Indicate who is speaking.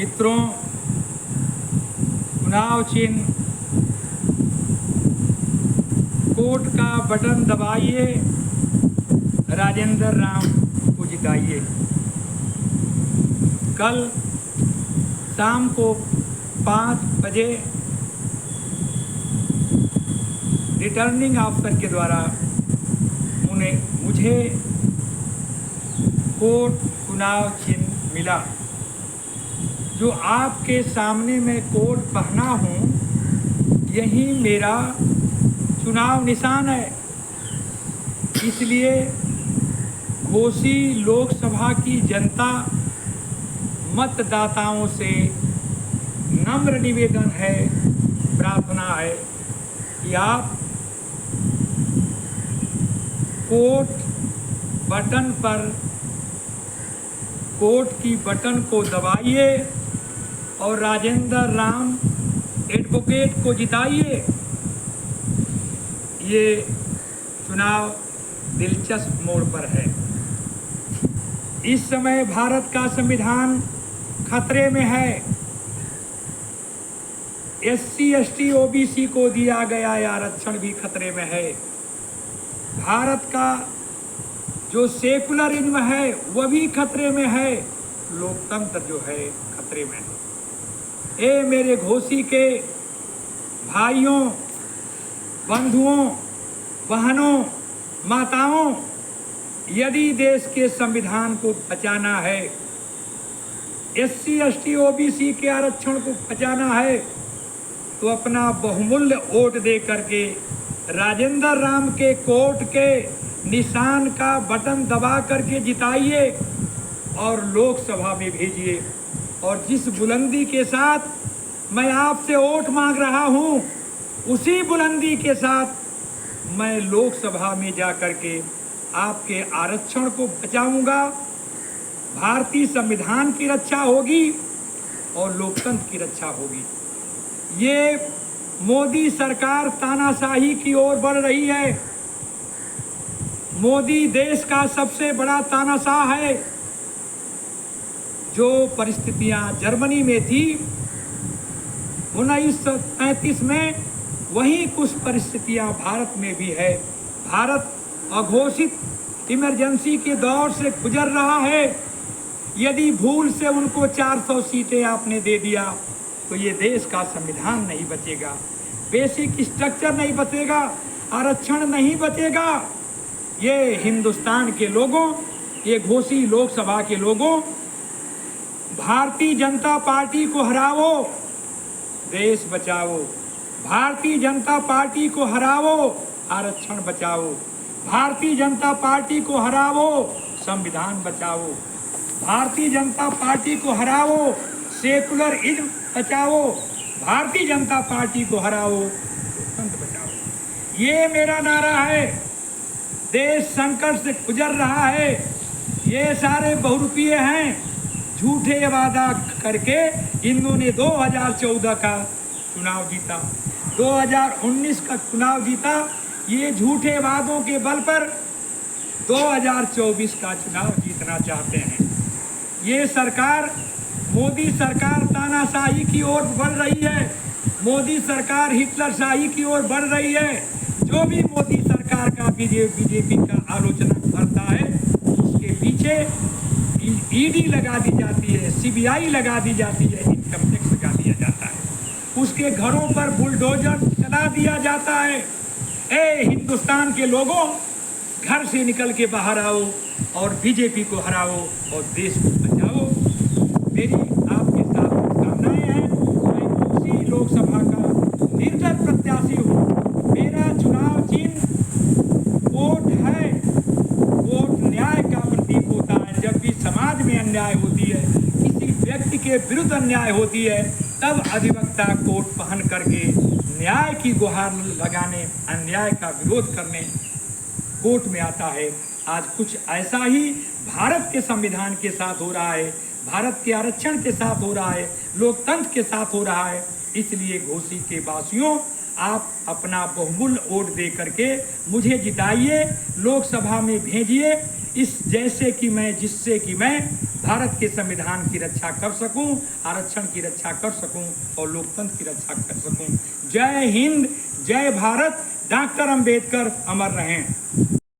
Speaker 1: मित्रों, चुनाव चिन्ह कोर्ट का बटन दबाइए, राजेंद्र राम को जिताइए। कल शाम को 5 बजे रिटर्निंग ऑफिसर के द्वारा मुझे कोर्ट चुनाव चिन्ह मिला। जो आपके सामने मैं कोट पहना हूँ, यही मेरा चुनाव निशान है। इसलिए घोसी लोकसभा की जनता मतदाताओं से नम्र निवेदन है, प्रार्थना है कि आप कोर्ट बटन पर कोर्ट की बटन को दबाइए और राजेंद्र राम एडवोकेट को जिताइए। ये चुनाव दिलचस्प मोड़ पर है। इस समय भारत का संविधान खतरे में है। SC, ST, OBC को दिया गया आरक्षण भी खतरे में है। भारत का जो सेकुलरिज्म है वह भी खतरे में है। लोकतंत्र जो है खतरे में है। ए मेरे घोसी के भाइयों, बंधुओं, बहनों, माताओं, यदि देश के संविधान को बचाना है, SC, ST, OBC के आरक्षण को बचाना है, तो अपना बहुमूल्य वोट दे करके राजेंद्र राम के कोर्ट के निशान का बटन दबा करके जिताइए और लोकसभा में भेजिए। और जिस बुलंदी के साथ मैं आपसे वोट मांग रहा हूं, उसी बुलंदी के साथ मैं लोकसभा में जा करके आपके आरक्षण को बचाऊंगा। भारतीय संविधान की रक्षा होगी और लोकतंत्र की रक्षा होगी। ये मोदी सरकार तानाशाही की ओर बढ़ रही है। मोदी देश का सबसे बड़ा तानाशाह है। जो परिस्थितियां जर्मनी में थी 1935 में, वही कुछ परिस्थितियां भारत में भी है। भारत अघोषित इमरजेंसी के दौर से गुजर रहा है। यदि भूल से उनको 400 सीटें आपने दे दिया तो ये देश का संविधान नहीं बचेगा, बेसिक स्ट्रक्चर नहीं बचेगा, आरक्षण नहीं बचेगा। ये हिंदुस्तान के लोगों, ये घोसी लोकसभा के लोगों, भारतीय जनता पार्टी को हराओ, देश बचाओ। भारतीय जनता पार्टी को हराओ, आरक्षण बचाओ। भारतीय जनता पार्टी को हराओ, संविधान बचाओ। भारतीय जनता पार्टी को हराओ, सेकुलरिज्म बचाओ। भारतीय जनता पार्टी को हराओ, लोकतंत्र बचाओ। ये मेरा नारा है। देश संकट से गुजर रहा है। ये सारे बहुरूपीय हैं। झूठे वादा करके इन्होंने 2014 का चुनाव जीता, 2019 का चुनाव जीता। ये झूठे वादों के बल पर 2024 का चुनाव जीतना चाहते हैं। ये सरकार, मोदी सरकार तानाशाही की ओर बढ़ रही है। मोदी सरकार हिटलरशाही की ओर बढ़ रही है। जो भी मोदी सरकार का बीजेपी का आलोचना करता है, उसके पीछे ED लगा दी जाती है, CBI लगा दी जाती है, इनकम टैक्स लगा दिया जाता है। उसके घरों पर बुलडोजर चला दिया जाता है। ए हिंदुस्तान के लोगों, घर से निकल के बाहर आओ और बीजेपी को हराओ और देश को बचाओ। मेरी आपके साथ कामनाएं हैं। मैं उसी लोकसभा का निर्दल प्रत्याशी हूँ। मेरा चुनाव चिन्ह वोट है। वोट न्याय का प्रतीक होता है। जब भी समाज में अन्याय होती है, किसी व्यक्ति के विरुद्ध अन्याय होती है, तब अधिवक्ता कोट पहन करके न्याय की गुहार लगाने, अन्याय का विरोध करने कोर्ट में आता है। आज कुछ ऐसा ही भारत के संविधान के साथ हो रहा है, भारत के आरक्षण के साथ हो रहा है, लोकतंत्र के साथ हो रहा है। इसलिए घोसी के वासियों, आप अपना बहुमूल्य वोट दे करके मुझे जिताइए, लोकसभा में भेजिए। इस जैसे कि मैं, जिससे कि मैं भारत के संविधान की रक्षा कर सकूं, आरक्षण की रक्षा कर सकूं और लोकतंत्र की रक्षा कर सकूं। जय हिंद, जय भारत। डॉक्टर अंबेडकर अमर रहें।